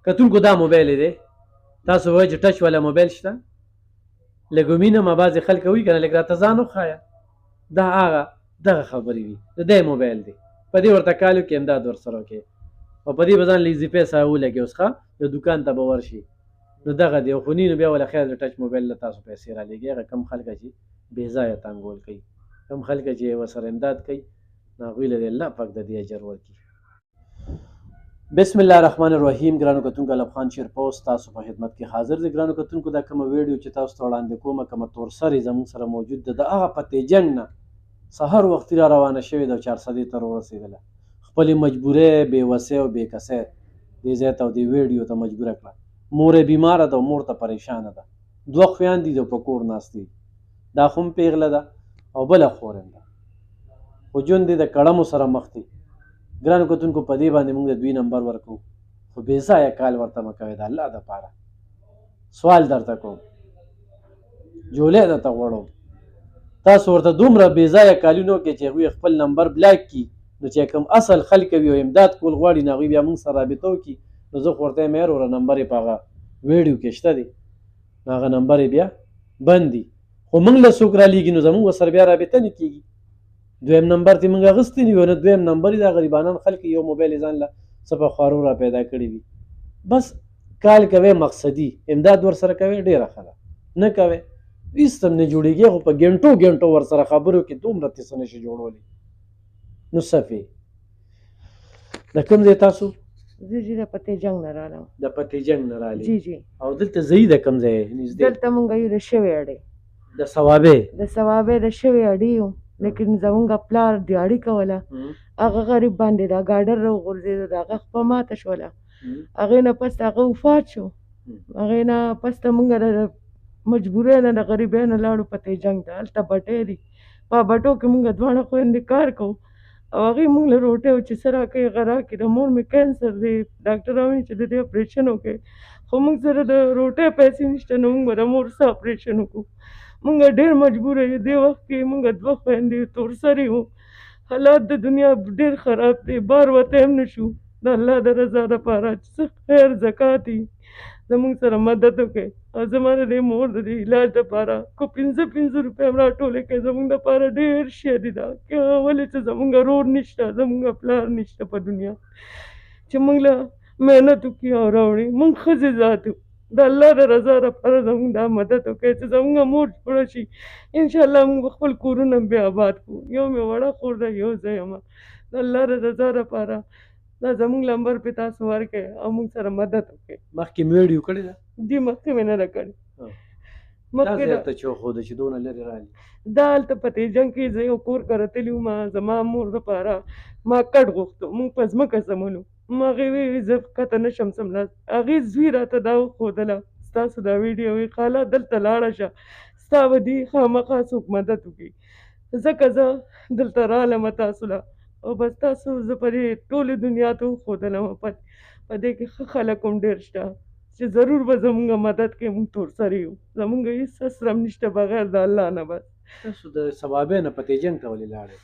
کتونکو دا موبایل دی تاسو وایئ چې ټچ والا موبایل شته لږ مینه ما بعضې خلک وایي که نه لږ راته ځان وښایه دا هغه دغه خبرې وي د دی موبایل دی په دې ورته کال وکړي امداد ورسره وکړي او په دې به ځان لیزي پیسه ولګي اوس ښه یو دوکان ته به ورشي نو دغه دی خو نو بیا ولا خیر د ټچ موبایل له تاسو پیسې رالېږي هغه کم خلکه چې بې ځایه تانګول کوي کم خلکه چې ورسره امداد کوي نو هغوی له دې الله پاک د دې اجر ورکړي بسم الله الرحمن الرحیم ګرانو کتونکو الف خان شیرپوس تاسو په خدمت کې حاضر دی ګرانو کتونکو دا کومه ویډیو چې تاسو ته وړاندې کومه کومه تورسرې زموږ سره موجود ده د هغه پتې جنګ نه سهار وختي را روانه شوې ده او 400 ته ورسېدله خپلې مجبورۍ بېوسۍ او بېکسۍ دې ځای ته او دې ویډیو ته مجبوره کړه مور یې بیماره ده او مور ته پریشانه ده 2 خویندې دي په کور ناستې دا خو هم پیغله ده او بله خور هم ده خو ژوند دې د کړمو سره مخ دی ګرانو کتونکو په دې باندې موږ د 2 نمبر ورکوو خو بې ځایه کال ورته مه کوئ د الله دپاره سوال درته کوم جولۍ درته غواړم تاسو ورته دومره بې ځایه کالونه وکړئ چې هغوی خپل نمبر بلاک کړي نو چې کوم اصل خلک وي او امداد کول غواړي نو هغوی بیا موږ سره رابطه وکړي نو زه خو ورته یم یار وروره نمبر یې په هغه ویډیو کې شته دی نو هغه نمبر یې بیا بند دي خو موږ له څوک رالیږي نو زموږ ورسره بیا رابطه نه کېږي دویم نمبر ته موږ اخیستی نه وي نه دویم نمبر یې دا غریبانان خلک یو موبایل یې ځان له څه په خوارو را پیدا کړي وي بس کال کوئ مقصدي امداد ورسره کوئ ډېره ښه ده نه کوئ هېڅ هم نه جوړېږي خو په ګنټو ګنټو ورسره خبرو کې دومره څه نشي جوړولی نو صفې د کوم ځای تاسو زه چې د پتې جنګ نه رالم د پتې جنګ نه رالې جی جی او دلته ځئ د کوم ځای نږدې دلته مونږ یو د شوې اډې د ثوابې د ثوابې د شوې اډې یو لیکن زمونږ پلار دیاړي کوله هغه غریب باندې دا ګاډر راوغورځېده د هغه خپه ماته شوله هغې نه پس هغه وفات شو هغې نه پس ته مونږ د مجبورۍ نه د غریبۍ نه لاړو پتې جنګ ته هلته بټۍ دي په بټو کې مونږ دواړه خویندې کار کوو او هغې مونږ له روټۍ او چې څه راکوي هغه راکړي د مور مې کینسر دی ډاکټران وایي چې د دې اپریشن وکړئ خو مونږ سره د روټۍ پیسې نشته نو مونږ به د مور څه اپریشن وکړو مونږ ډېر مجبوره یو دې وخت کې مونږ 2 خویندې تورسرې وو حالات د دنیا ډېر خراب دی بار وتی هم نه شو د الله د رضا دپاره چې څه خیر زکات وي زمونږ سره مدد وکړئ او زما د دې مور د دې علاج دپاره کو 5 روپۍ هم راټولې کړئ زمونږ دپاره ډېر شی دي دا ولې چې زمونږ رور نشته زمونږ پلار نشته په دنیا چې مونږ له محنت وکړي او راوړي مونږ ښځې ذات یو د الله د رضا دپاره زمونږ دا مدد وکړئ چې زمونږ مور جوړه شي انشاءالله مونږ خپل کورونه بیا آباد کړو یو مې وړه خور ده یو زه یم د الله د رضا دپاره دا زمونږ نمبر پې تاسو ورکړئ او مونږ سره مدد وکړئ مخکې مې ویډیو کړې ده دې مخکې مې نه ده کړې دا ځای ته چې وښوده چې دونه لرې رالي دا هلته په دې جنګ کې زه یو کور ته راتلي وم زما مور دپاره ما کټ غوښتو مونږ په ځمکه سمولو هغې ویې زه ښکته نه شم سملاسي هغې زوی راته دا وښودله ستاسو دا ویډیو وي خاله دلته لاړه شه ستا به دې خامخا څوک مدد وکړي ځکه زه دلته رالم تاسو له او بس تاسو زه په دې ټولې دنیا ته وښودلم په دې کې ښه خلک هم ډېر شته چې ضرور به زمونږ مدد کوي مونږ تورسرې یو زمونږ هېڅ اسرم نشته بغیر د الله نه بس تاسو د ثوابۍ نه پتې جنګ ته ولې لاړئ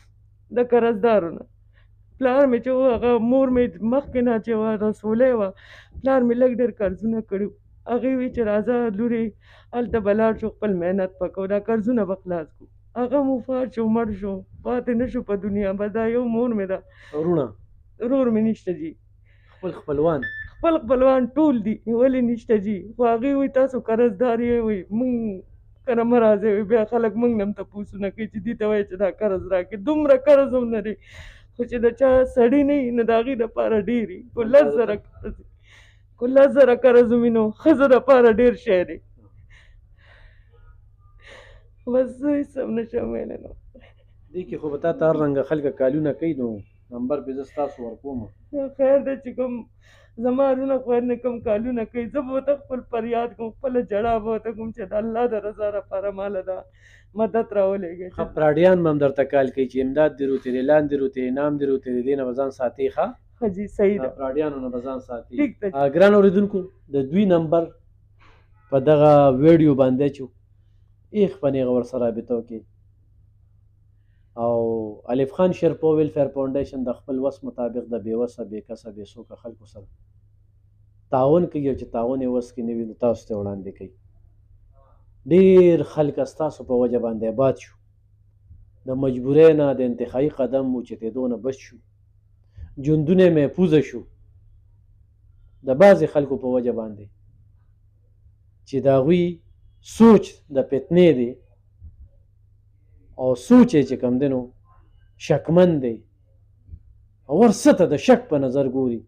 د قرضدارو نه پلار مې چې و هغه مور مې مخکې نه چې وه رسولی وه پلار مې لږ ډېر قرضونه کړي هغې وی چې راځه لورې هلته به لاړ شو خپل محنت پکو دا قرضونه به خلاص کړو هغه وفات شو مړ شو پاتې نه شو په دنیا بس دا یو مور مې ده ورونه ورور مې نشته جي خپل خپلوان ټول دي ولې نشته جي خو هغې وایي تاسو قرضدار یې وایي مونږ کره مه راځئ بیا خلک مونږ نه هم تپوسونه کوي چې دې ته وایي چې دا قرض راکړي دومره قرض هم نه دی خو چې د چا سړي نه وي نو د هغې دپاره ډېر وي خو 10 زره قرض وي نو ښځه دپاره ډېر شی دی بس زه هېڅ هم نه شم ویلی نو دې کې خو به تا ته هر رنګه خلکه کالونه کوي نو نمبر پې زه ستاسو ورکوم خیر دی چې کوم زما رونه خویندې کوم کالونه کوي زه به ورته خپل فریاد کوم خپله ژړا به ورته کوم چې د الله د رضا دپاره ماله دا مدد راولېږئ ښه پراډیان به هم درته کال کوي چې امداد دې روتېرې لاندې روتېرې انعام دې روتېرې دې نه به ځان ساتې ښه ښه جي صحیح ده پراډیانو نه به ځان ساتې ټیک ده ګران اورېدونکو د 2 نمبر په دغه ویډیو باندې چې ایخ په نیغه ورسره رابطه وکړي او الف خان شیرپو ویلفیر فاونډیشن د خپل وس مطابق د بېوسه بېکسه بېڅوکه خلکو سره تعاون کوي او چې تعاون یې وس کې نه وي نو تاسو ته وړاندې کوي. ډېر خلک ستاسو په وجه باندې آباد شو، د مجبورۍ نه د انتخابي قدم اوچتېدو نه بچ شو، ژوندونه یې محفوظه شو د بعضې خلکو په وجه باندې چې د هغوی سوچ د فتنې دی او سوچ یې چې کوم دی نو شکمن دی او هر څه ته د شک په نظر ګوري.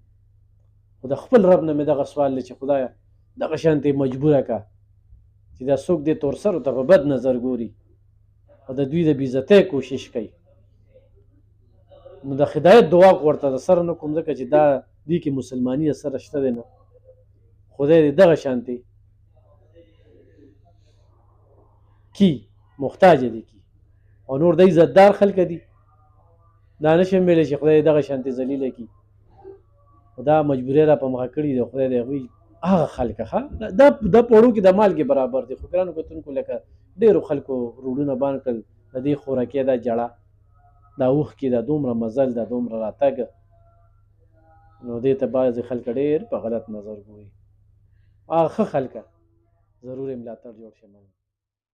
خو د خپل رب نه مې دغه سوال دی چې خدایه دغه شانتې مجبوره که چې دا څوک دې تورسرو ته په بد نظر ګوري او د دوی د بېعزتۍ کوشش کوي، نو د هدایت دعا ورته د سره نه کوم ځکه چې دا دوی کې مسلماني اثر شته دی نه. خدای دې دغه شانتې کی محتاج دي کی او نور د عزتدار خلک دي دا نشم ویلی چې خدای دغه شانتې ذلیله کی. خو دا مجبورۍ را په مخه کړي دي خدای د هغوی هغه خلک ښه دا پوړو کې د مالګې برابر دي. خو ګرانو کتونکو لکه ډېرو خلکو روډونه بند کړل د دې خوراکۍ دا جړه دا اوښکې دا دومره مزل دا دومره راتګ نو دې ته بعضې خلک ډېر په غلط نظر ګوري. هغه ښه خلکه ضرور یې ملاتړ جوړ شي.